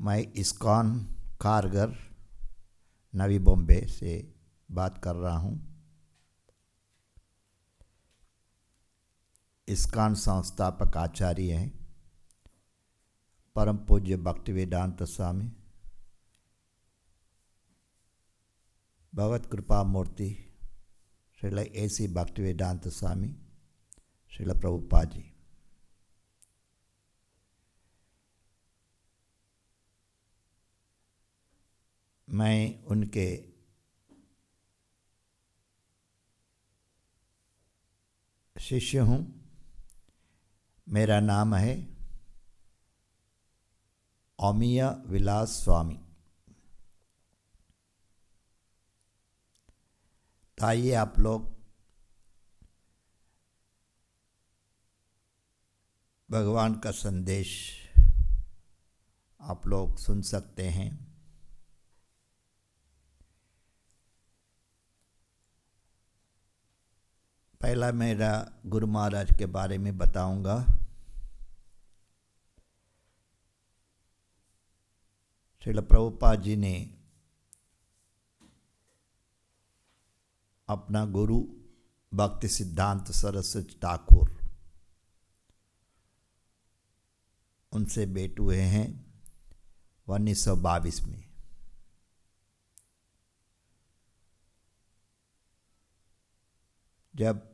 मैं इस्कॉन कारगर नवी बॉम्बे से बात कर रहा हूँ। इस्कॉन संस्थापक आचार्य हैं परम पूज्य भक्तिवेदांत स्वामी भगवत कृपा मूर्ति श्रील A.C. भक्तिवेदांत स्वामी श्रील प्रभुपाद जी। मैं उनके शिष्य हूँ। मेरा नाम है अमीय विलास स्वामी। आइए आप लोग भगवान का संदेश आप लोग सुन सकते हैं। पहला मेरा गुरु महाराज के बारे में बताऊंगा। श्रील प्रभुपाद जी ने अपना गुरु भक्ति सिद्धांत सरस्वती ठाकुर उनसे भेंट हुए हैं 1922 में। जब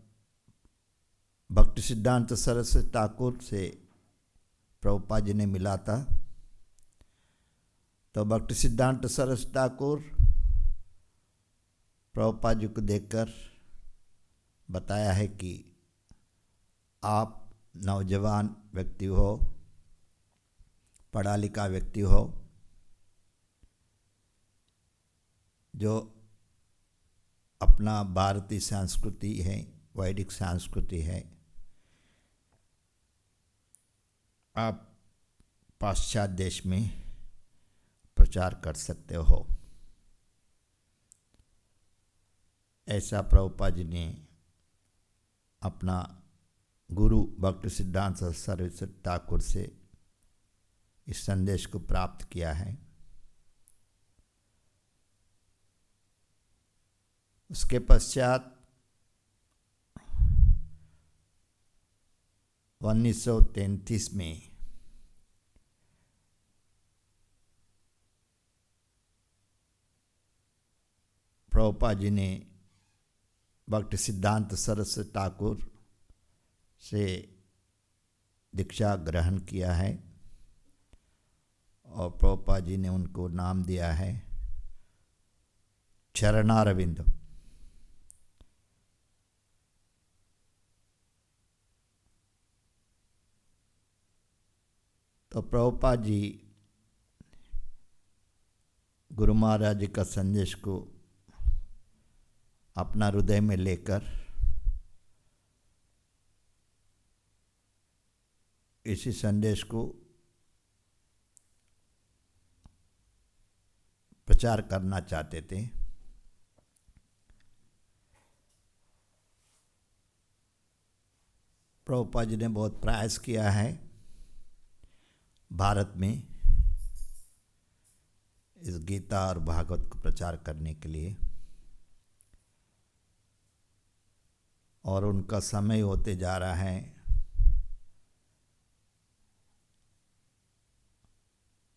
भक्ति सिद्धांत सरस्वती ठाकुर से प्रभुपाद जी ने मिला था तो भक्ति सिद्धांत सरस्वती ठाकुर प्रभुपाद जी को देखकर बताया है कि आप नौजवान व्यक्ति हो, पढ़ा लिखा व्यक्ति हो, जो अपना भारतीय संस्कृति है, वैदिक संस्कृति है, आप पाश्चात्य देश में प्रचार कर सकते हो। ऐसा प्रभुपाद जी ने अपना गुरु भक्ति सिद्धांत सरस्वती ठाकुर से इस संदेश को प्राप्त किया है। उसके पश्चात 1933 में प्रभुपाद जी ने भक्ति सिद्धांत सरस्वती ठाकुर से दीक्षा ग्रहण किया है और प्रभुपाद जी ने उनको नाम दिया है चरणारविंद। तो प्रभुपाद जी गुरु महाराज जी का संदेश को अपना हृदय में लेकर इसी संदेश को प्रचार करना चाहते थे। प्रभुपाद जी ने बहुत प्रयास किया है भारत में इस गीता और भागवत को प्रचार करने के लिए, और उनका समय होते जा रहा है।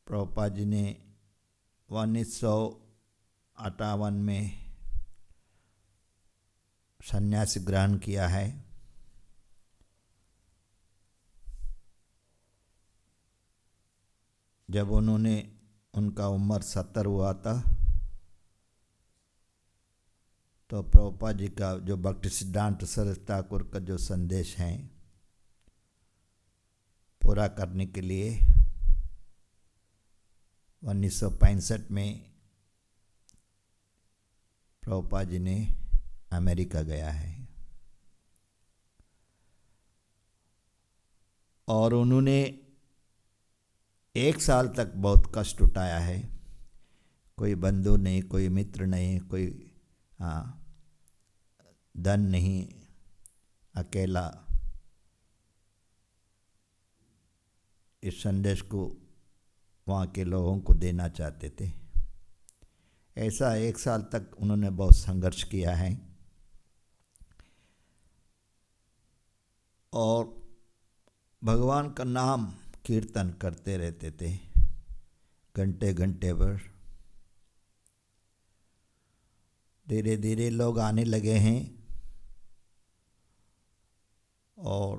प्रभुपाद जी ने 1958 में संन्यास ग्रहण किया है। जब उनका उम्र 70 हुआ था तो प्रभुपाद जी का जो भक्ति सिद्धांत सरस्वती ठाकुर का जो संदेश है पूरा करने के लिए 1965 में प्रभुपाद जी ने अमेरिका गया है और उन्होंने 1 साल तक बहुत कष्ट उठाया है। कोई बंधु नहीं, कोई मित्र नहीं, कोई धन नहीं, अकेला इस संदेश को वहाँ के लोगों को देना चाहते थे। ऐसा 1 साल तक उन्होंने बहुत संघर्ष किया है और भगवान का नाम कीर्तन करते रहते थे घंटे घंटे भर। धीरे धीरे लोग आने लगे हैं और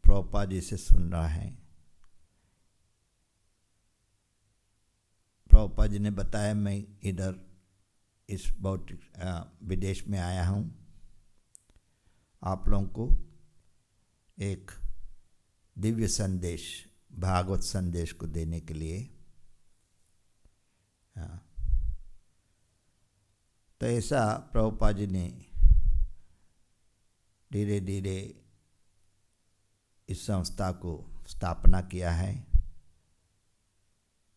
प्रभुपाद जी से सुन रहा है। प्रभुपाद जी ने बताया, मैं इधर इस भौतिक विदेश में आया हूँ आप लोगों को एक दिव्य संदेश, भागवत संदेश को देने के लिए। तो ऐसा प्रभुपाद जी ने धीरे धीरे इस संस्था को स्थापना किया है।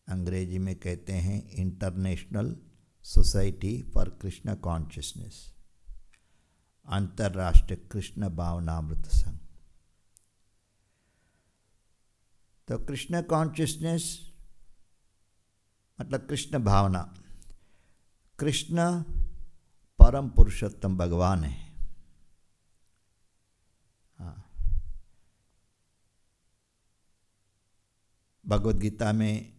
अंग्रेजी में कहते हैं international society for Krishna consciousness, अंतर्राष्ट्रीय कृष्ण भावनामृत संघ। तो कृष्ण कॉन्शियसनेस मतलब कृष्ण भावना। कृष्ण परम पुरुषोत्तम भगवान है। भगवद गीता में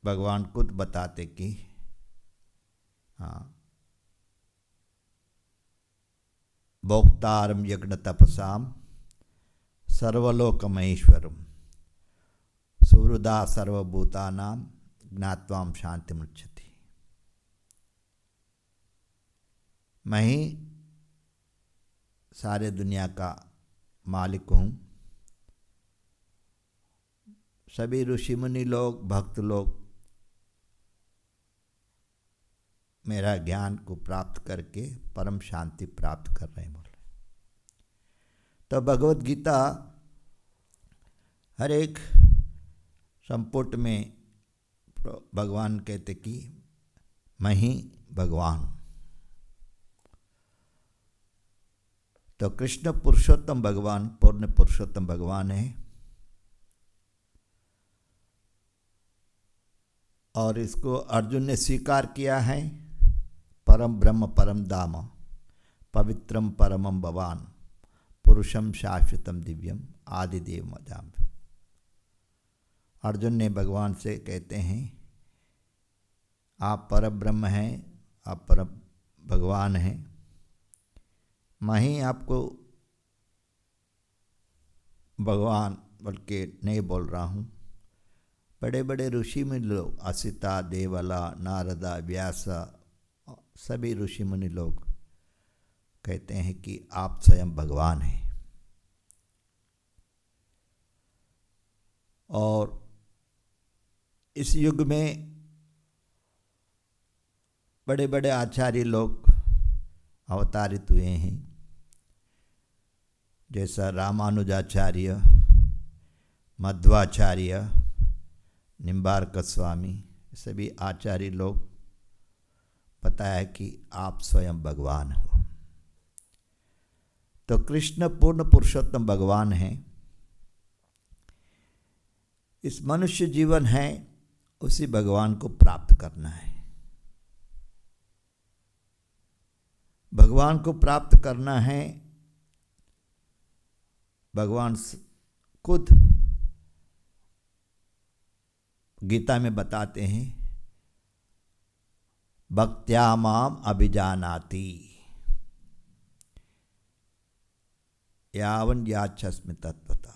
भगवान खुद बताते कि भोक्तारम यज्ञ तपसाम सर्वलोक महेश्वरम सुहृदा सर्वभूतानां ज्ञात्वाम शांति मुच्यति। मैं ही सारे दुनिया का मालिक हूँ। सभी ऋषि मुनि लोग, भक्त लोग मेरा ज्ञान को प्राप्त करके परम शांति प्राप्त कर रहे हैं बोल रहे। तो भगवद गीता हर एक संपुट में भगवान कहते कि मैं ही भगवान। तो कृष्ण पुरुषोत्तम भगवान, पूर्ण पुरुषोत्तम भगवान है और इसको अर्जुन ने स्वीकार किया है। परम ब्रह्म परम धाम पवित्रम परमम भवान पुरुषम शाश्वतम दिव्यम आदिदेव मदाम। अर्जुन ने भगवान से कहते हैं आप परम ब्रह्म हैं, आप परम भगवान हैं। मैं ही आपको भगवान बोल के नहीं बोल रहा हूँ। बड़े बड़े ऋषि मुनि लोग, असिता, देवला, नारदा, व्यास, सभी ऋषि मुनि लोग कहते हैं कि आप स्वयं भगवान हैं। और इस युग में बड़े बड़े आचार्य लोग अवतारित हुए हैं, जैसा रामानुजाचार्य, मध्वाचार्य, निम्बार्क स्वामी, सभी आचार्य लोग बताया कि आप स्वयं भगवान हो। तो कृष्ण पूर्ण पुरुषोत्तम भगवान हैं। इस मनुष्य जीवन है उसी भगवान को प्राप्त करना है। भगवान को प्राप्त करना है। भगवान खुद गीता में बताते हैं भक्त्या माम अभिजानाति यावन याच्छस्मि तत्वता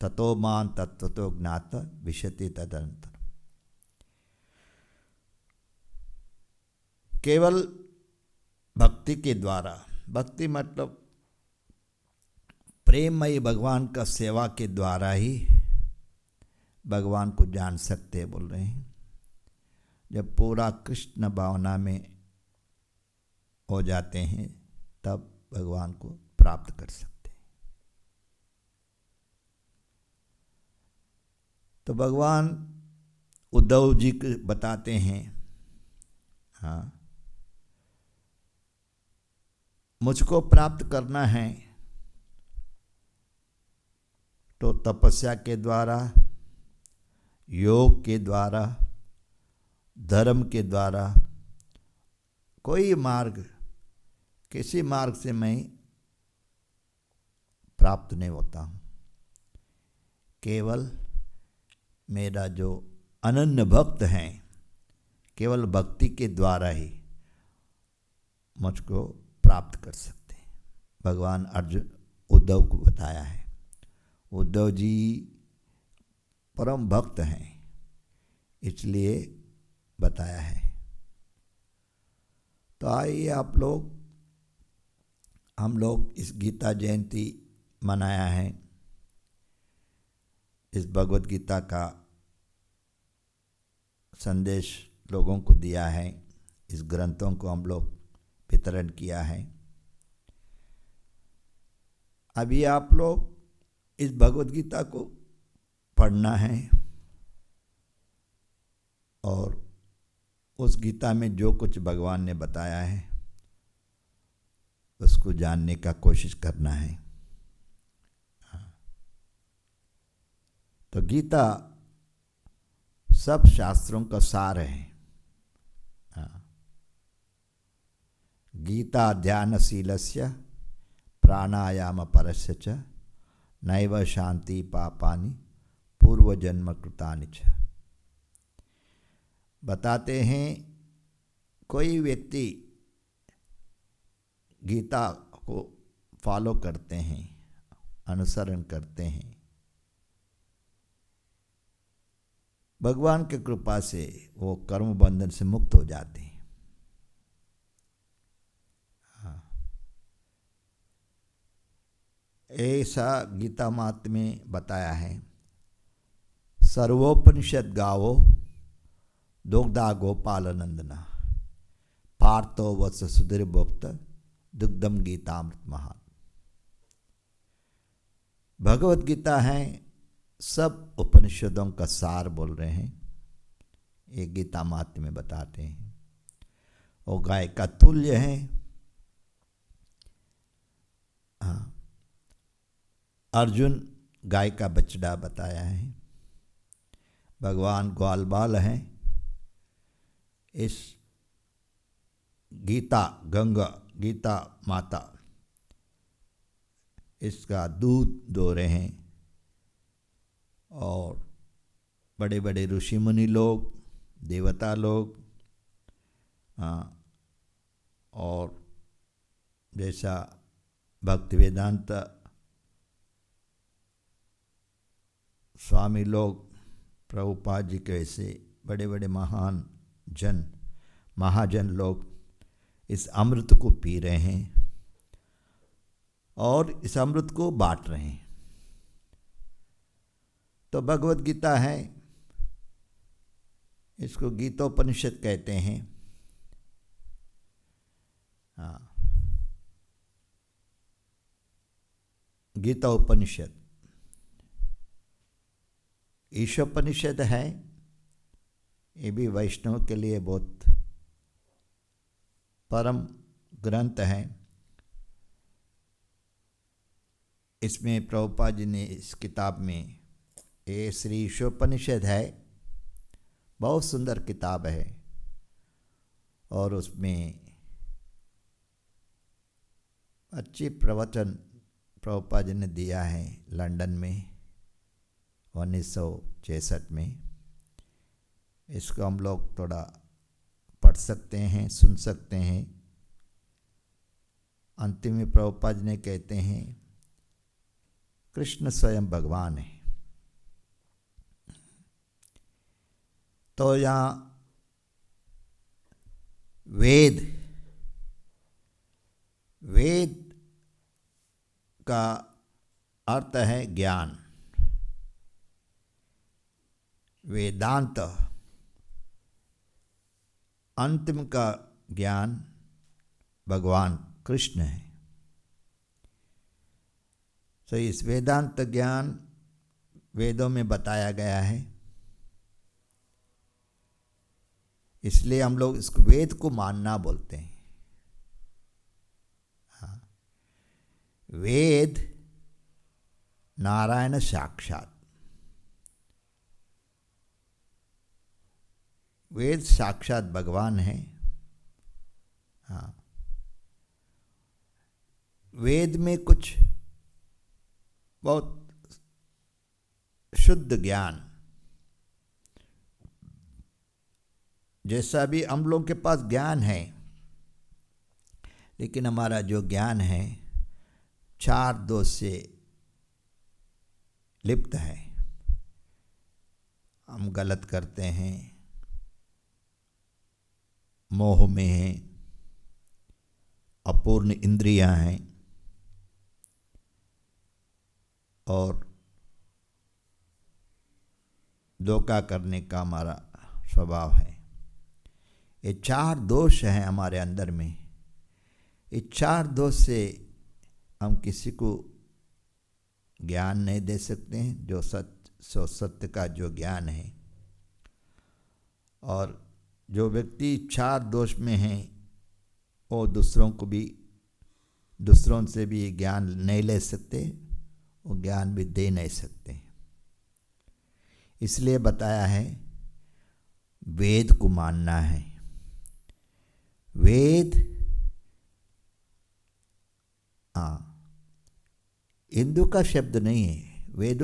ततो मां तत्वतो ज्ञात विशति तदनंतर। केवल भक्ति के द्वारा, भक्ति मतलब प्रेममयी भगवान का सेवा के द्वारा ही भगवान को जान सकते हैं बोल रहे हैं। जब पूरा कृष्ण भावना में हो जाते हैं तब भगवान को प्राप्त कर सकते हैं। तो भगवान उद्धव जी को बताते हैं, हाँ, मुझको प्राप्त करना है तो तपस्या के द्वारा, योग के द्वारा, धर्म के द्वारा, कोई मार्ग, किसी मार्ग से मैं प्राप्त नहीं होता हूँ। केवल मेरा जो अनन्य भक्त हैं, केवल भक्ति के द्वारा ही मुझको प्राप्त कर सकते हैं। भगवान अर्जुन उद्धव को बताया है। उद्धव जी परम भक्त हैं, इसलिए बताया है। तो आइए हम लोग इस गीता जयंती मनाया है। इस भगवत गीता का संदेश लोगों को दिया है। इस ग्रंथों को हम लोग वितरण किया है। अभी आप लोग इस भगवत गीता को पढ़ना है और उस गीता में जो कुछ भगवान ने बताया है उसको जानने का कोशिश करना है। तो गीता सब शास्त्रों का सार है। गीता ध्यानशीलस्य प्राणायाम परस्य च नैव शांति पापानि पूर्वजन्म कृतानि च। बताते हैं कोई व्यक्ति गीता को फॉलो करते हैं, अनुसरण करते हैं, भगवान की कृपा से वो कर्म बंधन से मुक्त हो जाते हैं। ऐसा गीता मात्र में बताया है। सर्वोपनिषद गावो दुग्धा गोपाल नंदना पार्थो वत्स सुधीर भोक्त दुग्धम गीतामृत महा। भगवत गीता है, सब उपनिषदों का सार बोल रहे हैं। ये गीता मात्र में बताते हैं। वो गाय का तुल्य है। हाँ, अर्जुन गाय का बछड़ा बताया है। भगवान ग्वाल बाल हैं। इस गीता गंगा, गीता माता, इसका दूध दो रहे हैं। और बड़े बड़े ऋषि मुनि लोग, देवता लोग, और जैसा भक्ति वेदांत स्वामी लोग, प्रभुपाद जी के ऐसे बड़े बड़े महाजन लोग इस अमृत को पी रहे हैं और इस अमृत को बांट रहे हैं। तो भगवत गीता है, इसको गीतोपनिषद कहते हैं। गीता उपनिषद ईशोपनिषद है। ये भी वैष्णव के लिए बहुत परम ग्रंथ है। इसमें प्रभुपाद जी ने इस किताब में, ये श्री ईशोपनिषद है, बहुत सुंदर किताब है। और उसमें अच्छी प्रवचन प्रभुपाद जी ने दिया है लंदन में 1966 में। इसको हम लोग थोड़ा पढ़ सकते हैं, सुन सकते हैं। अंतिम में प्रभुपाद जी ने कहते हैं कृष्ण स्वयं भगवान है। तो यहाँ वेद का अर्थ है ज्ञान। वेदांत अंतिम का ज्ञान भगवान कृष्ण है। तो इस वेदांत ज्ञान वेदों में बताया गया है। इसलिए हम लोग इसको वेद को मानना बोलते हैं। हाँ, वेद नारायण साक्षात। वेद साक्षात भगवान है। हाँ, वेद में कुछ बहुत शुद्ध ज्ञान, जैसा भी हम लोग के पास ज्ञान है, लेकिन हमारा जो ज्ञान है चार दोष से लिप्त है। हम गलत करते हैं, मोह में हैं, अपूर्ण इंद्रियां हैं और धोखा करने का हमारा स्वभाव है। ये चार दोष हैं हमारे अंदर में। ये चार दोष से हम किसी को ज्ञान नहीं दे सकते हैं, जो सत्य का जो ज्ञान है। और जो व्यक्ति चार दोष में हैं वो दूसरों से भी ज्ञान नहीं ले सकते, वो ज्ञान भी दे नहीं सकते। इसलिए बताया है वेद को मानना है। वेद हिंदू का शब्द नहीं है। वेद,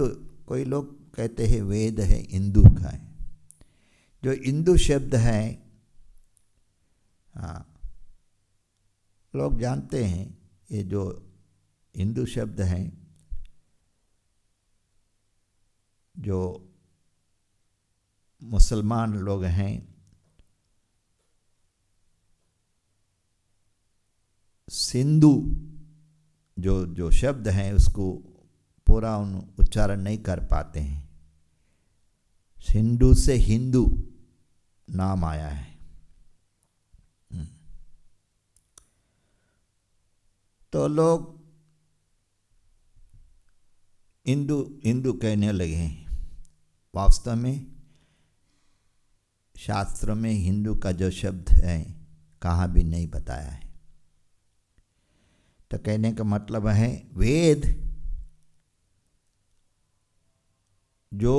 कोई लोग कहते हैं वेद है हिंदू का है। जो हिंदू शब्द है, लोग जानते हैं, ये जो हिंदू शब्द है, जो मुसलमान लोग हैं, सिंधु जो शब्द हैं उसको पूरा उच्चारण नहीं कर पाते हैं। सिंधु से हिंदू नाम आया है। तो लोग हिंदू कहने लगे हैं। वास्तव में शास्त्र में हिंदू का जो शब्द है कहाँ भी नहीं बताया है। तो कहने का मतलब है वेद जो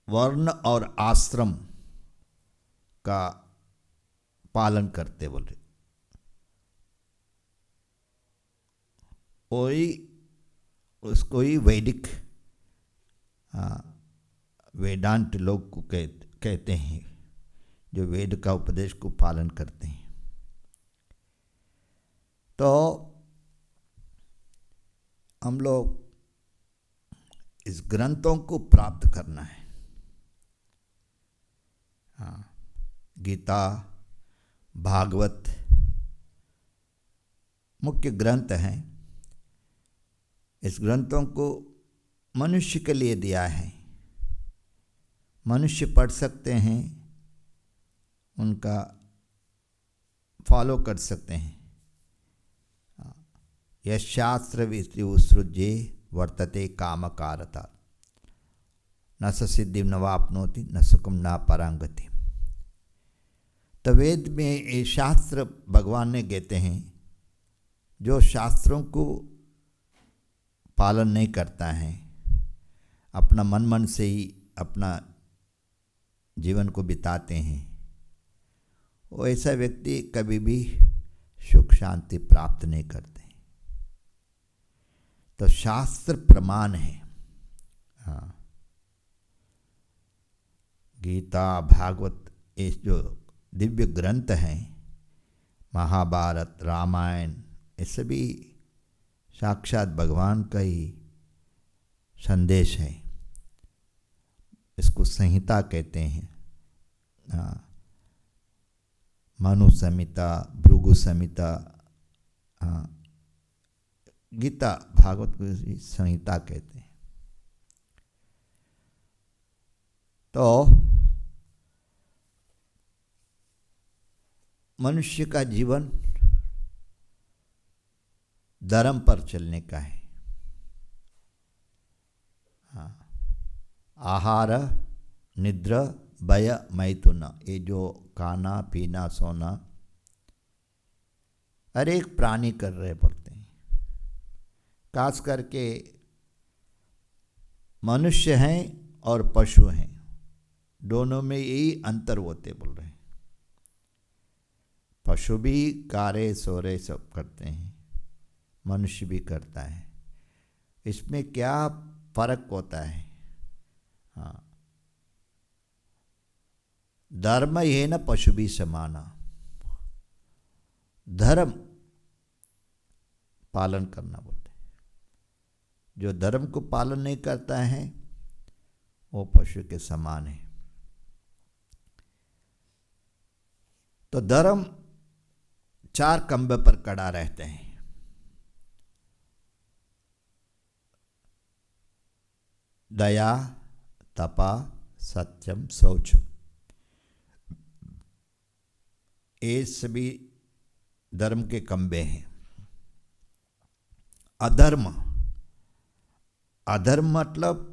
वर्ण और आश्रम का पालन करते बोले, उसको ही वैदिक वेदांत लोग को कहते हैं, जो वेद का उपदेश को पालन करते हैं। तो हम लोग इस ग्रंथों को प्राप्त करना है। गीता, भागवत मुख्य ग्रंथ हैं। इस ग्रंथों को मनुष्य के लिए दिया है। मनुष्य पढ़ सकते हैं, उनका फॉलो कर सकते हैं। यशास्त्र विसृज्ये वर्तते कामकारता न स सिद्धिं न वाप्नोति न सुखम न परांगति। तो वेद में ये शास्त्र भगवान ने कहते हैं, जो शास्त्रों को पालन नहीं करता है, अपना मन से ही अपना जीवन को बिताते हैं, वो ऐसा व्यक्ति कभी भी सुख शांति प्राप्त नहीं करते। तो शास्त्र प्रमाण है। गीता, भागवत, ये जो दिव्य ग्रंथ हैं, महाभारत, रामायण, ये सभी साक्षात भगवान का ही संदेश है। इसको संहिता कहते हैं। मनु संहिता, भृगु संहिता, गीता भागवत को संहिता कहते हैं। तो मनुष्य का जीवन धर्म पर चलने का है। आहार, निद्रा, भय, मैथुन, ये जो खाना पीना सोना हर एक प्राणी कर रहे बोलते हैं। खास करके मनुष्य हैं और पशु हैं, दोनों में यही अंतर होते बोल रहे हैं। पशु भी कारे सोरे सब करते हैं, मनुष्य भी करता है। इसमें क्या फर्क होता है? हाँ, धर्म ये न पशु भी समाना, धर्म पालन करना बोलते हैं। जो धर्म को पालन नहीं करता है वो पशु के समान है। तो धर्म चार खंभे पर खड़ा रहते हैं। दया, तपा, सत्यम, शौचम, ये सभी धर्म के खंभे हैं। अधर्म, अधर्म मतलब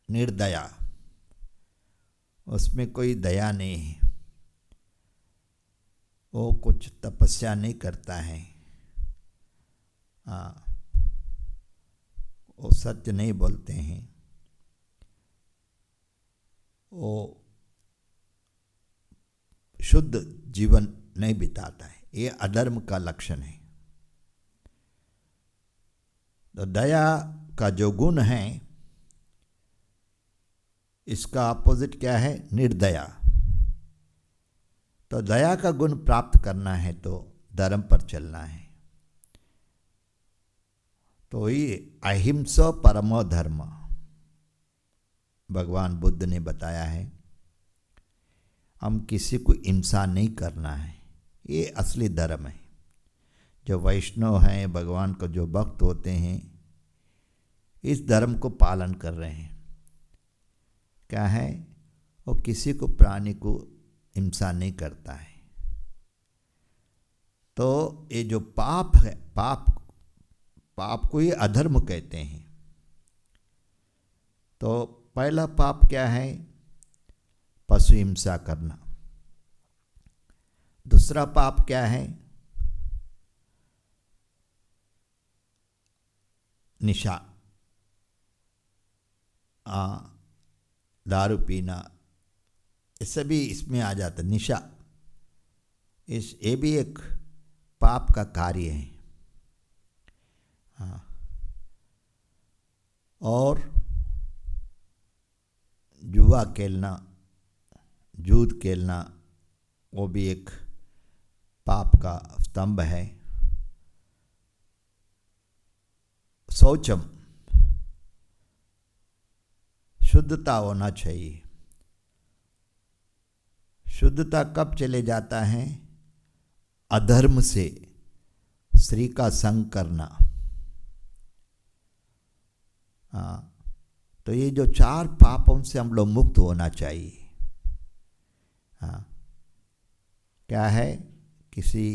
निर्दया, उसमें कोई दया नहीं है, वो कुछ तपस्या नहीं करता है, हाँ, वो सत्य नहीं बोलते हैं, वो शुद्ध जीवन नहीं बिताता है। ये अधर्म का लक्षण है। तो दया का जो गुण है, इसका अपोजिट क्या है? निर्दया। तो दया का गुण प्राप्त करना है तो धर्म पर चलना है। तो ये अहिंसा परमो धर्म भगवान बुद्ध ने बताया है। हम किसी को हिंसा नहीं करना है, ये असली धर्म है। जो वैष्णव हैं, भगवान को जो भक्त होते हैं, इस धर्म को पालन कर रहे हैं। क्या है? वो किसी को, प्राणी को हिंसा नहीं करता है। तो ये जो पाप है, पाप को ही अधर्म कहते हैं। तो पहला पाप क्या है? पशु हिंसा करना। दूसरा पाप क्या है? निशा, दारू पीना, ये सभी इसमें आ जाता। निशा, ये भी एक पाप का कार्य है। हाँ, और जुआ खेलना, जूद खेलना, वो भी एक पाप का स्तंभ है। शौचम, शुद्धता होना चाहिए। शुद्धता कब चले जाता है? अधर्म से स्त्री का संग करना। हाँ, तो ये जो चार पापों से हम लोग मुक्त होना चाहिए। हाँ, क्या है? किसी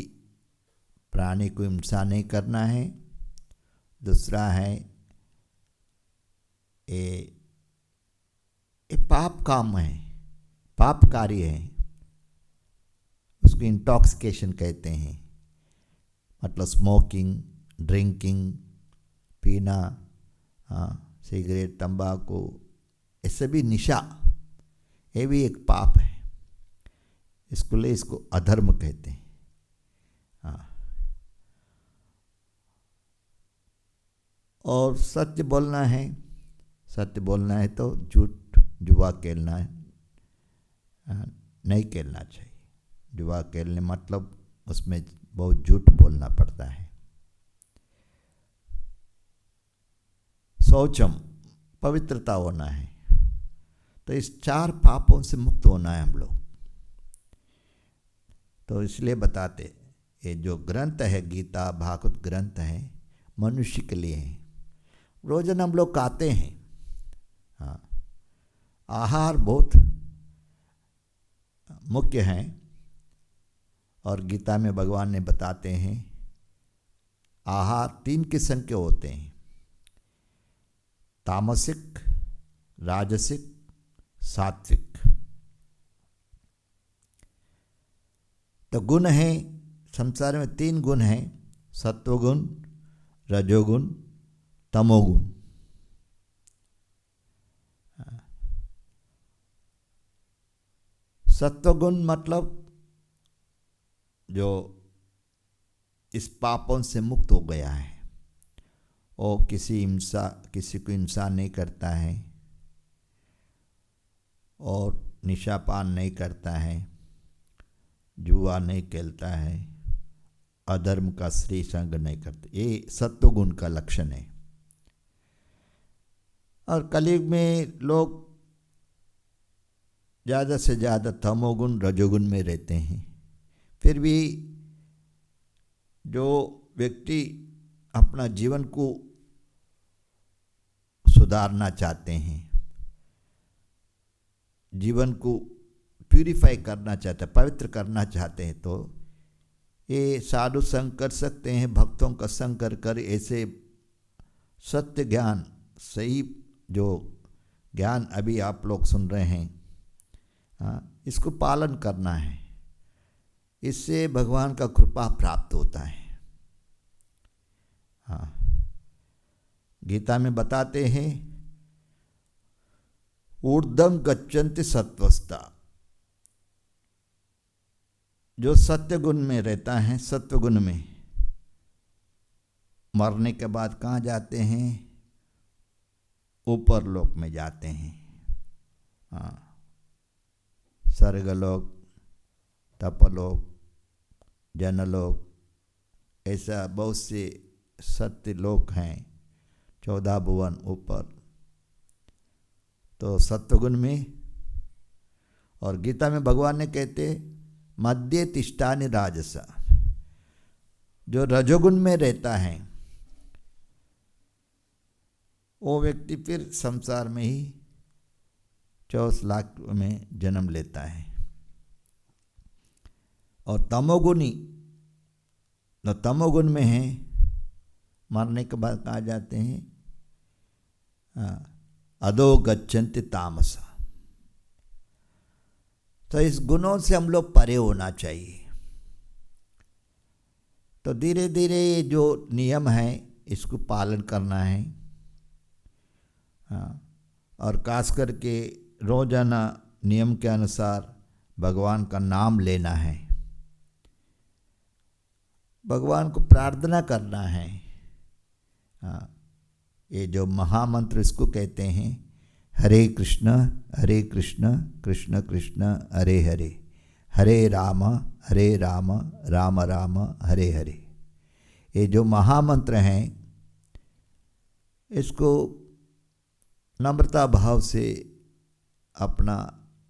प्राणी को हिंसा नहीं करना है। दूसरा है ये पाप काम है, पाप कार्य है, उसको इंटॉक्सिकेशन कहते हैं। मतलब स्मोकिंग, ड्रिंकिंग, पीना, सिगरेट, तंबाकू, ये सभी निशा, ये भी एक पाप है। इसको अधर्म कहते हैं। हाँ, और सत्य बोलना है। सत्य बोलना है तो जुआ खेलना है, नहीं खेलना चाहिए। जुआ खेलने मतलब उसमें बहुत झूठ बोलना पड़ता है। शौचम, पवित्रता होना है। तो इस चार पापों से मुक्त होना है हम लोग। तो इसलिए बताते, ये जो ग्रंथ है, गीता भागवत ग्रंथ है, मनुष्य के लिए है। रोजान हम लोग खाते हैं। हाँ, आहार बहुत मुख्य है। और गीता में भगवान ने बताते हैं आहार 3 किस्म के होते हैं: तामसिक, राजसिक, सात्विक। तो गुण है, संसार में 3 गुण हैं: सत्वगुण, रजोगुण, तमोगुण। सत्वगुण मतलब जो इस पापों से मुक्त हो गया है, वो किसी को हिंसा नहीं करता है और निशापान नहीं करता है, जुआ नहीं खेलता है, अधर्म का स्त्री संग नहीं करता। ये सत्वगुण का लक्षण है। और कलयुग में लोग ज़्यादा से ज़्यादा तमोगुण रजोगुण में रहते हैं। फिर भी जो व्यक्ति अपना जीवन को सुधारना चाहते हैं, जीवन को प्यूरिफाई करना चाहते हैं, पवित्र करना चाहते हैं, तो ये साधु संग कर सकते हैं। भक्तों का संग कर कर ऐसे सत्य ज्ञान, सही जो ज्ञान अभी आप लोग सुन रहे हैं, इसको पालन करना है। इससे भगवान का कृपा प्राप्त होता है। गीता में बताते हैं, ऊर्ध्वं गच्छन्ति सत्वस्ता। जो सत्य गुण में रहता है, सत्वगुण में, मरने के बाद कहाँ जाते हैं? ऊपर लोक में जाते हैं। स्वर्गलोक, तपलोक, जनलोक, ऐसा बहुत से सत्य लोक हैं, 14 भुवन ऊपर। तो सत्वगुण में, और गीता में भगवान ने कहते मध्य तिष्ठानि राजसा। जो रजोगुण में रहता है वो व्यक्ति फिर संसार में ही 24 लाख में जन्म लेता है। और तमोगुणी जो तमोगुण में है, मरने के बाद कहाँ जाते हैं? अधो गच्छन्ति तामसा। तो इस गुणों से हम लोग परे होना चाहिए। तो धीरे धीरे ये जो नियम है इसको पालन करना है। और खास करके रोजाना नियम के अनुसार भगवान का नाम लेना है, भगवान को प्रार्थना करना है। ये जो महामंत्र इसको कहते हैं, हरे कृष्ण कृष्ण कृष्ण हरे हरे, हरे राम राम राम हरे हरे। ये जो महामंत्र हैं, इसको नम्रता भाव से अपना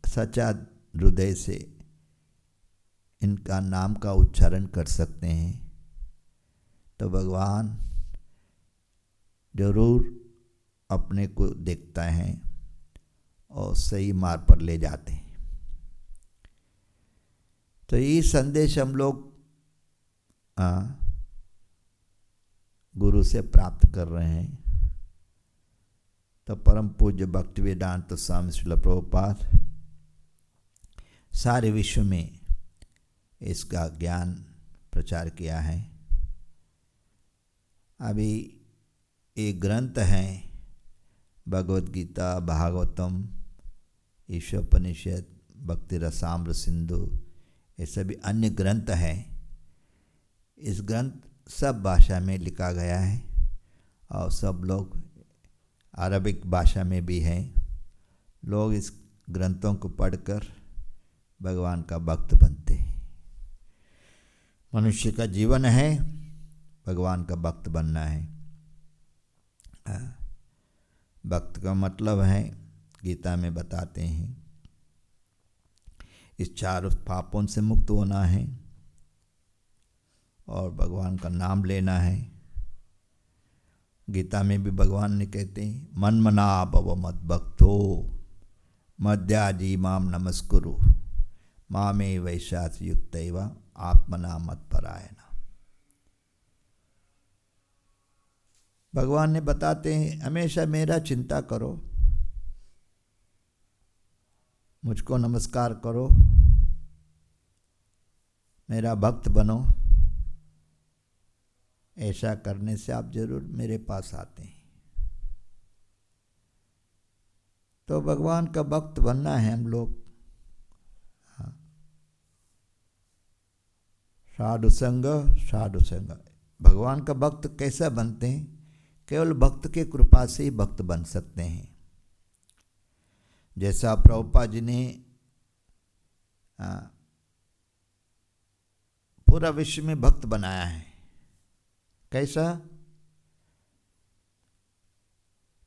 सच्चा हृदय से इनका नाम का उच्चारण कर सकते हैं, तो भगवान जरूर अपने को देखता है और सही मार्ग पर ले जाते हैं। तो ये संदेश हम लोग गुरु से प्राप्त कर रहे हैं। तो परम पूज्य भक्तिवेदांत स्वामी श्रील प्रभुपाद सारे विश्व में इसका ज्ञान प्रचार किया है। अभी एक ग्रंथ है भगवद गीता, भागवतम, ईशोपनिषद, भक्ति रसामृत सिंधु, ये सभी अन्य ग्रंथ हैं। इस ग्रंथ सब भाषा में लिखा गया है और सब लोग अरबिक भाषा में भी हैं। लोग इस ग्रंथों को पढ़कर भगवान का भक्त बनते हैं। मनुष्य का जीवन है भगवान का भक्त बनना है। भक्त का मतलब है, गीता में बताते हैं, इस चार पापों से मुक्त होना है और भगवान का नाम लेना है। गीता में भी भगवान ने कहते हैं, मन मना भव मद भक्तो मद्याजी माम नमस्कुरु मामे वैशास युक्तैव आत्मना मत परायण। भगवान ने बताते हैं, हमेशा मेरा चिंता करो, मुझको नमस्कार करो, मेरा भक्त बनो। ऐसा करने से आप जरूर मेरे पास आते हैं। तो भगवान का भक्त बनना है हम लोग। हाँ, साधु संग, साधु संग। भगवान का भक्त कैसा बनते हैं? केवल भक्त के कृपा से ही भक्त बन सकते हैं। जैसा प्रभुपाद जी ने पूरा विश्व में भक्त बनाया है। कैसा?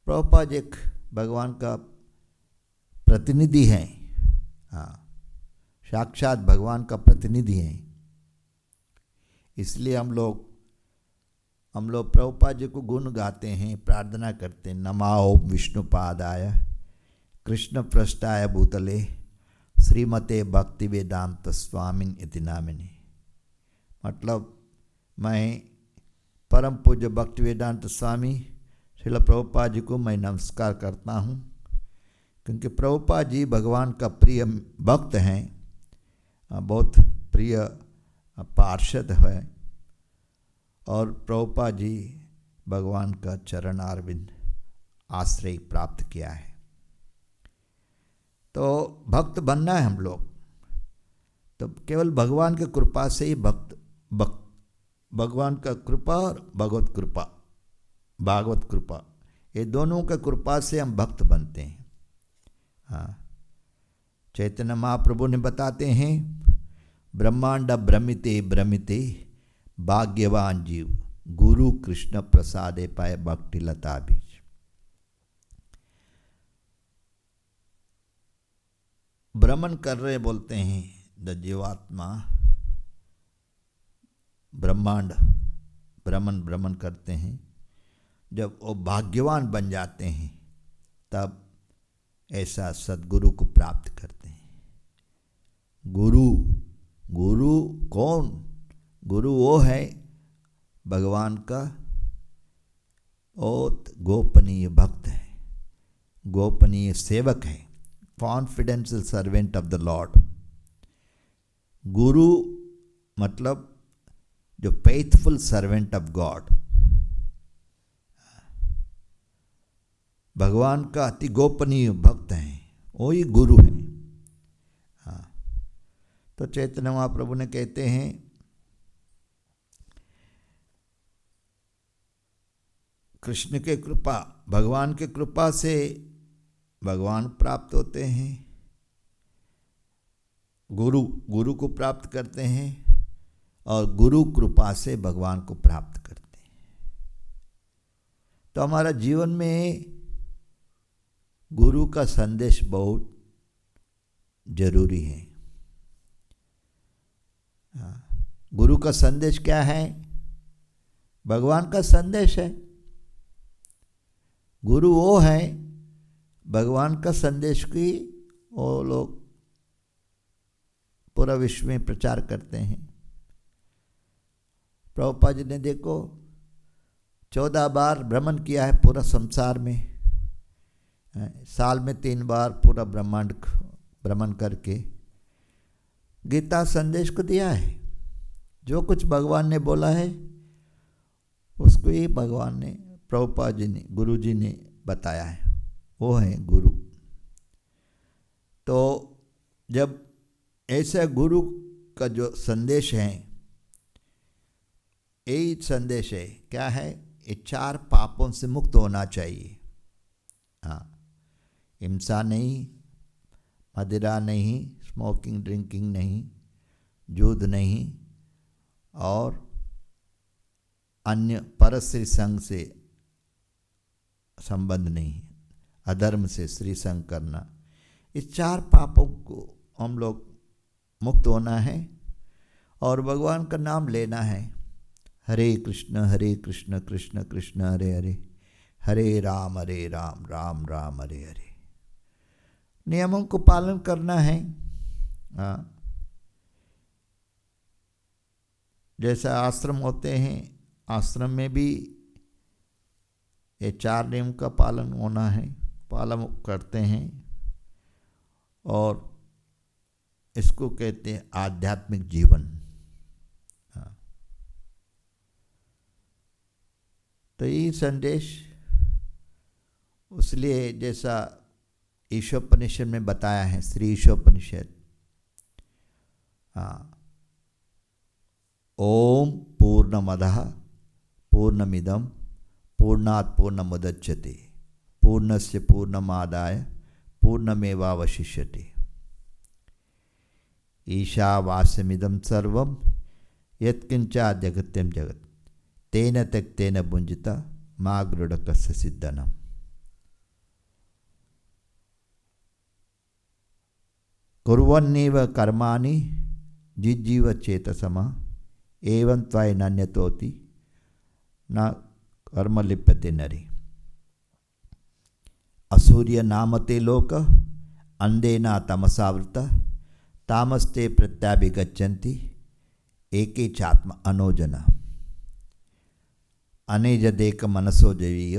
प्रभुपाद एक भगवान का प्रतिनिधि है। हाँ, साक्षात भगवान का प्रतिनिधि है। इसलिए हम लोग प्रभुपाद जी को गुण गाते हैं, प्रार्थना करते हैं। नमो विष्णुपादाय कृष्ण पृष्ठाय भूतले श्रीमते भक्ति वेदांत स्वामिन इति नामिने। मतलब मैं परम पूज्य भक्ति वेदांत स्वामी श्रील प्रभुपाद जी को मैं नमस्कार करता हूँ, क्योंकि प्रभुपाद जी भगवान का प्रिय भक्त हैं, बहुत प्रिय पार्षद है। और प्रभुपाद जी भगवान का चरण अरविंद आश्रय प्राप्त किया है। तो भक्त बनना है हम लोग, तो केवल भगवान की कृपा से ही भगवान का कृपा और भागवत कृपा, ये दोनों का कृपा से हम भक्त बनते हैं। हाँ, चैतन्य महाप्रभु ने बताते हैं, ब्रह्मांड भ्रमिते भ्रमिते भाग्यवान जीव गुरु कृष्ण प्रसादे पाए भक्ति लता बीज। भ्रमण कर रहे बोलते हैं द जीवात्मा, ब्रह्मांड भ्रमण करते हैं। जब वो भाग्यवान बन जाते हैं तब ऐसा सद्गुरु को प्राप्त करते हैं। गुरु कौन? गुरु वो है भगवान का बहुत गोपनीय भक्त है, गोपनीय सेवक है, confidential servant of the Lord. गुरु मतलब जो फेथफुल सर्वेंट ऑफ गॉड, भगवान का अति गोपनीय भक्त हैं, वही गुरु है। हाँ, तो चैतन्य महाप्रभु ने कहते हैं, कृष्ण के कृपा, भगवान के कृपा से भगवान प्राप्त होते हैं, गुरु को प्राप्त करते हैं, और गुरु कृपा से भगवान को प्राप्त करते हैं। तो हमारा जीवन में गुरु का संदेश बहुत जरूरी है। गुरु का संदेश क्या है? भगवान का संदेश है। गुरु वो है, भगवान का संदेश की वो लोग पूरा विश्व में प्रचार करते हैं। प्रभुपाद जी ने देखो 14 बार भ्रमण किया है पूरा संसार में, साल में 3 बार पूरा ब्रह्मांड भ्रमण करके गीता संदेश को दिया है। जो कुछ भगवान ने बोला है उसको ही भगवान ने, प्रभुपाद जी ने, गुरु जी ने बताया है, वो है गुरु। तो जब ऐसा गुरु का जो संदेश है, यही संदेश है, क्या है? ये 4 पापों से मुक्त होना चाहिए। हाँ, हिंसा नहीं, मदिरा नहीं, स्मोकिंग ड्रिंकिंग नहीं, जुद नहीं, और अन्य परस्त्री संग से संबंध नहीं, अधर्म से स्त्री संग करना। इस 4 पापों को हम लोग मुक्त होना है और भगवान का नाम लेना है। हरे कृष्ण कृष्ण कृष्ण हरे हरे, हरे राम राम राम हरे हरे। नियमों को पालन करना है। जैसा आश्रम होते हैं, आश्रम में भी ये 4 नियम का पालन होना है, पालन करते हैं, और इसको कहते हैं आध्यात्मिक जीवन। तो ये संदेश, इसलिए जैसा ईशोपनिषद में बताया है, श्री ईशोपनिषद, ओम पूर्णमदः पूर्णमिदं पूर्णात् पूर्णमुदच्यते पूर्णस्य पूर्णमादाय पूर्णमेवावशिष्यते। ईशावास्यमिदं सर्वं यत्किंचित् जगत्यं जगत् तेन त्यक्तेन भुञ्जिता मा गृढकस्य सिद्धनम्। कुर्वन्नेव कर्माणि जिज्जीव चेतसः एवं त्वयि नान्यतोति न कर्म लिप्यते नरे। असूर्य नामते लोक अंधेन तमसावृता तामस्ते प्रत्याभिगच्छन्ति एके चात्म अनोजना। अनेजदेक मनसो जवीय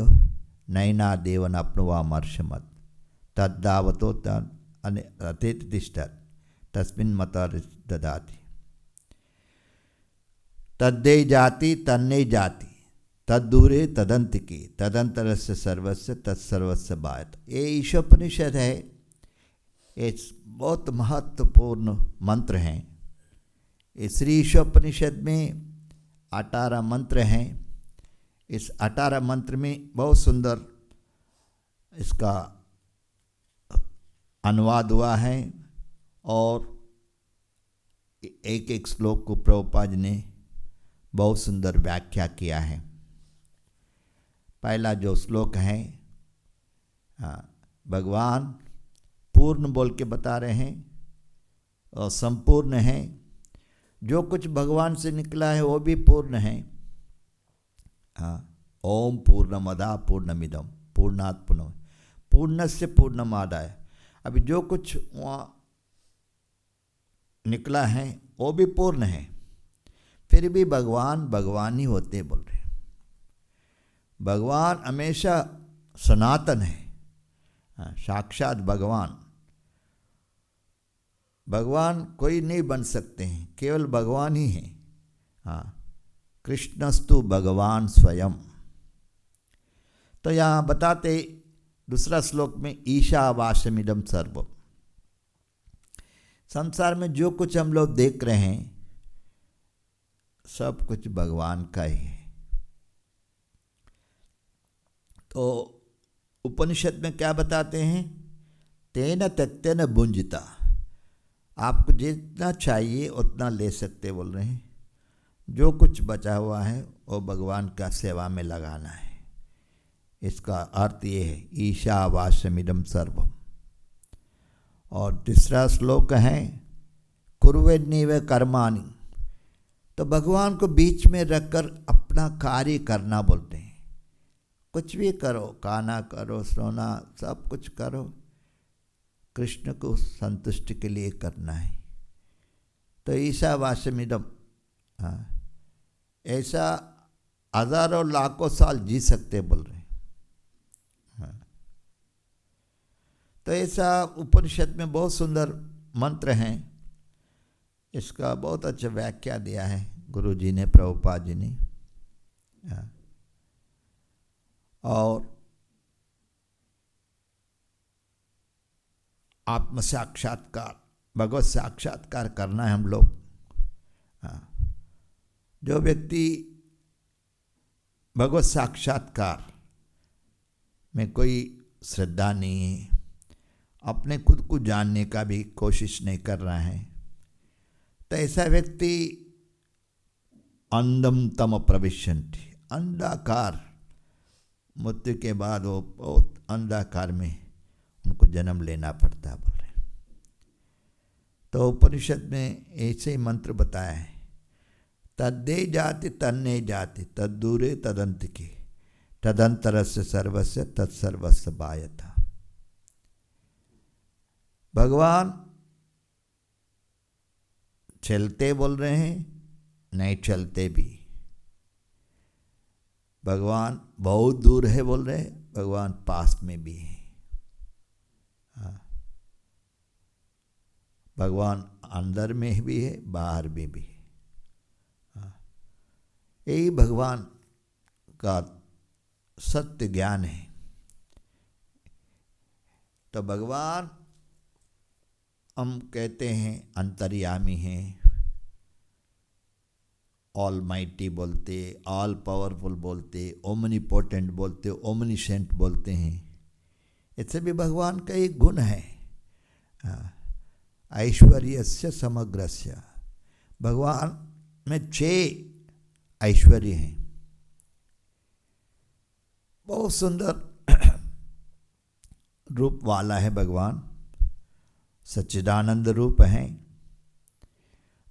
नैना देवन अपनुवामर्षमत् तद्दावतो अतेत तिष्ठत् तस्मिन् मता ददाति। तद्दे जाति तन्ने जाति तद्दूरे तदंतिकी तदंतरस्य सर्वस्य तत्सर्वस्य बायत। ये ईशोपनिषद है, ये बहुत महत्वपूर्ण मंत्र हैं। इस श्री ईशोपनिषद में 18 मंत्र हैं। इस 18 मंत्र में बहुत सुंदर इसका अनुवाद हुआ है और एक एक श्लोक को प्रभुपाद ने बहुत सुंदर व्याख्या किया है। पहला जो श्लोक है, भगवान पूर्ण बोल के बता रहे हैं और संपूर्ण है। जो कुछ भगवान से निकला है वो भी पूर्ण है। ओम पूर्णमदा पूर्णमिदम पूर्णात् पूर्ण पूर्णस्य पूर्णमादाय। अभी जो कुछ वहाँ निकला है वो भी पूर्ण है, फिर भी भगवान भगवान ही होते बोल रहे हैं। भगवान हमेशा सनातन है, साक्षात भगवान। भगवान कोई नहीं बन सकते हैं, केवल भगवान ही हैं। कृष्णस्तु भगवान स्वयं। तो यहाँ बताते दूसरा श्लोक में ईशावास्यमिदं सर्वम्। संसार में जो कुछ हम लोग देख रहे हैं सब कुछ भगवान का ही है। तो उपनिषद में क्या बताते हैं, तेन त्यक्तेन भुञ्जिता। आपको जितना चाहिए उतना ले सकते बोल रहे हैं। जो कुछ बचा हुआ है वो भगवान का सेवा में लगाना है। इसका अर्थ ये है ईशावास्यमिदं सर्वम्। और तीसरा श्लोक है कुर्वन्नेव कर्माणि। तो भगवान को बीच में रखकर अपना कार्य करना बोलते हैं। कुछ भी करो, खाना करो, सोना, सब कुछ करो, कृष्ण को संतुष्टि के लिए करना है। तो ईशावास्यमिदं, ऐसा हजारों लाखों साल जी सकते बोल रहे हैं। तो ऐसा उपनिषद में बहुत सुंदर मंत्र हैं। इसका बहुत अच्छा व्याख्या दिया है गुरु जी ने, प्रभुपाद जी ने। और आत्म साक्षात्कार, भगवत साक्षात्कार करना है हम लोग। जो व्यक्ति भगवत साक्षात्कार में कोई श्रद्धा नहीं है, अपने खुद को जानने का भी कोशिश नहीं कर रहा है, तो ऐसा व्यक्ति अंधम तम प्रविशन्ति, अंधकार, मृत्यु के बाद वो बहुत अंधकार में उनको जन्म लेना पड़ता है बोल रहे। तो उपनिषद में ऐसे ही मंत्र बताया है, तद्दे जाति तन्ने जाति तद्दूरे तदंतिके तदंतरस्य सर्वस्य तत्सर्वस्य बायता। भगवान चलते बोल रहे हैं, नहीं चलते भी। भगवान बहुत दूर है बोल रहे हैं, भगवान पास में भी है। भगवान अंदर में भी है, बाहर में भी है। यही भगवान का सत्य ज्ञान है। तो भगवान हम कहते हैं अंतर्यामी हैं, ऑल माइटी बोलते, ऑल पावरफुल बोलते, ओमनीपोटेंट बोलते, ओमनीसेंट बोलते हैं। इससे भी भगवान का एक गुण है, ऐश्वर्यस्य समग्रस्य। भगवान में 6 ऐश्वर्य हैं। बहुत सुंदर रूप वाला है भगवान, सच्चिदानंद रूप हैं।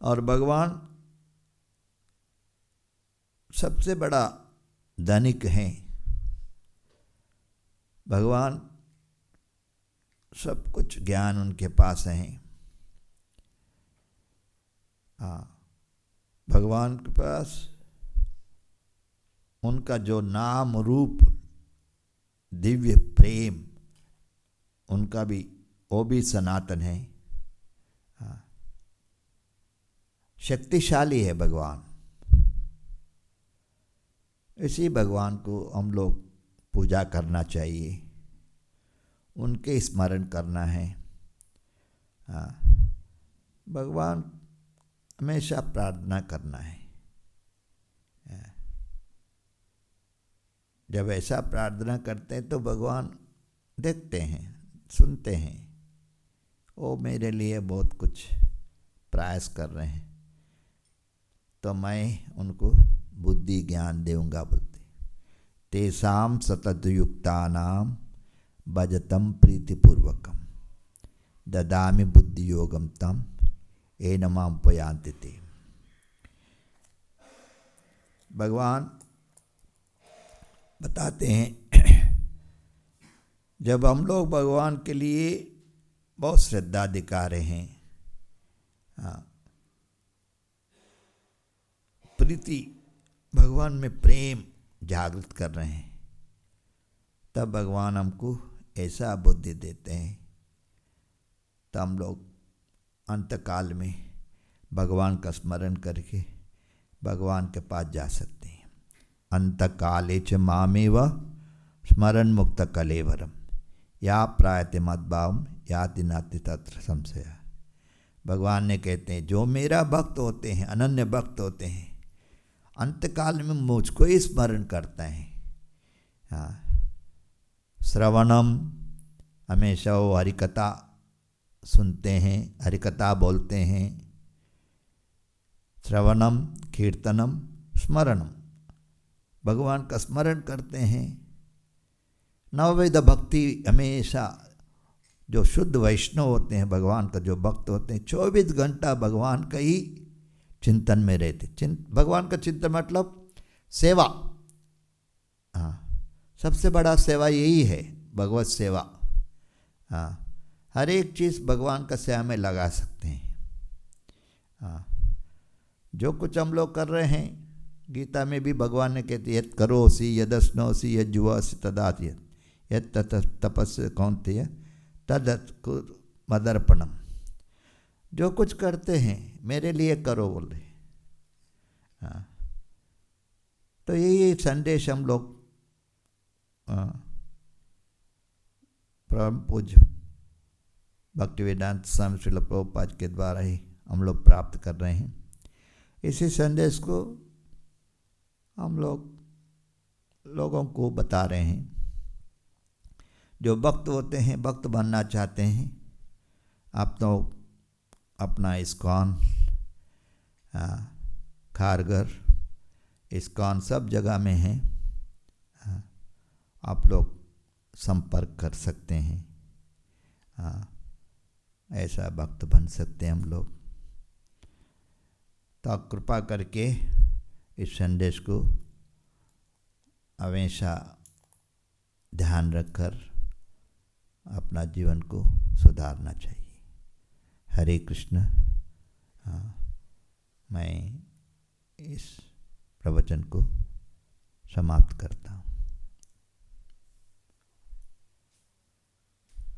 और भगवान सबसे बड़ा धनिक हैं। भगवान सब कुछ ज्ञान उनके पास है। भगवान के पास उनका जो नाम रूप दिव्य प्रेम, उनका भी वो भी सनातन है। शक्तिशाली है भगवान। इसी भगवान को हम लोग पूजा करना चाहिए, उनके स्मरण करना है। भगवान हमेशा प्रार्थना करना है। जब ऐसा प्रार्थना करते हैं तो भगवान देखते हैं, सुनते हैं। वो मेरे लिए बहुत कुछ प्रयास कर रहे हैं, तो मैं उनको बुद्धि ज्ञान दूंगा बोलते। तेसाम सतत युक्तानाम भजतम प्रीतिपूर्वकम ददामि बुद्धि योगम तम येन माम उपयान्ति ते। भगवान बताते हैं, जब हम लोग भगवान के लिए बहुत श्रद्धा दिखा रहे हैं, प्रीति, भगवान में प्रेम जागृत कर रहे हैं, तब भगवान हमको ऐसा बुद्धि देते हैं, तो हम लोग अंतकाल में भगवान का स्मरण करके भगवान के पास जा सकते हैं। अंतकाले च मामेव स्मरण मुक्त कलेवरम या प्रायते मद्भावम याति नाति तत्र संशय। भगवान ने कहते हैं, जो मेरा भक्त होते हैं, अनन्य भक्त होते हैं, अंतकाल में मुझको ही स्मरण करता है। श्रवणम, हमेशा वो हरिकथा सुनते हैं, हरिकथा बोलते हैं। श्रवणम, कीर्तनम, स्मरणम, भगवान का स्मरण करते हैं। नवविध भक्ति, हमेशा जो शुद्ध वैष्णव होते हैं, भगवान का जो भक्त होते हैं, 24 घंटा भगवान का ही चिंतन में रहते। भगवान का चिंतन मतलब सेवा। सबसे बड़ा सेवा यही है, भगवत सेवा। हर एक चीज़ भगवान का सेवा में लगा सकते हैं। जो कुछ हम लोग कर रहे हैं, गीता में भी भगवान ने कहते, यत् करोसि यदश्नोसि यज्जुवासि तदाति यत् तपस्य कौन्तेय तदत् मदर्पणम। जो कुछ करते हैं मेरे लिए करो बोले। तो यही संदेश हम लोग परम पूज्य भक्तिवेदांत स्वामी श्रील प्रभुपाद के द्वारा ही हम लोग प्राप्त कर रहे हैं। इसी संदेश को हम लोगों को बता रहे हैं। जो भक्त होते हैं, भक्त बनना चाहते हैं, आप तो अपना इस्कॉन, खारघर, इस्कॉन सब जगह में है, आप लोग संपर्क कर सकते हैं। ऐसा भक्त बन सकते हैं हम लोग। तो कृपा करके इस संदेश को हमेशा ध्यान रखकर अपना जीवन को सुधारना चाहिए। हरे कृष्ण। मैं इस प्रवचन को समाप्त करता हूँ।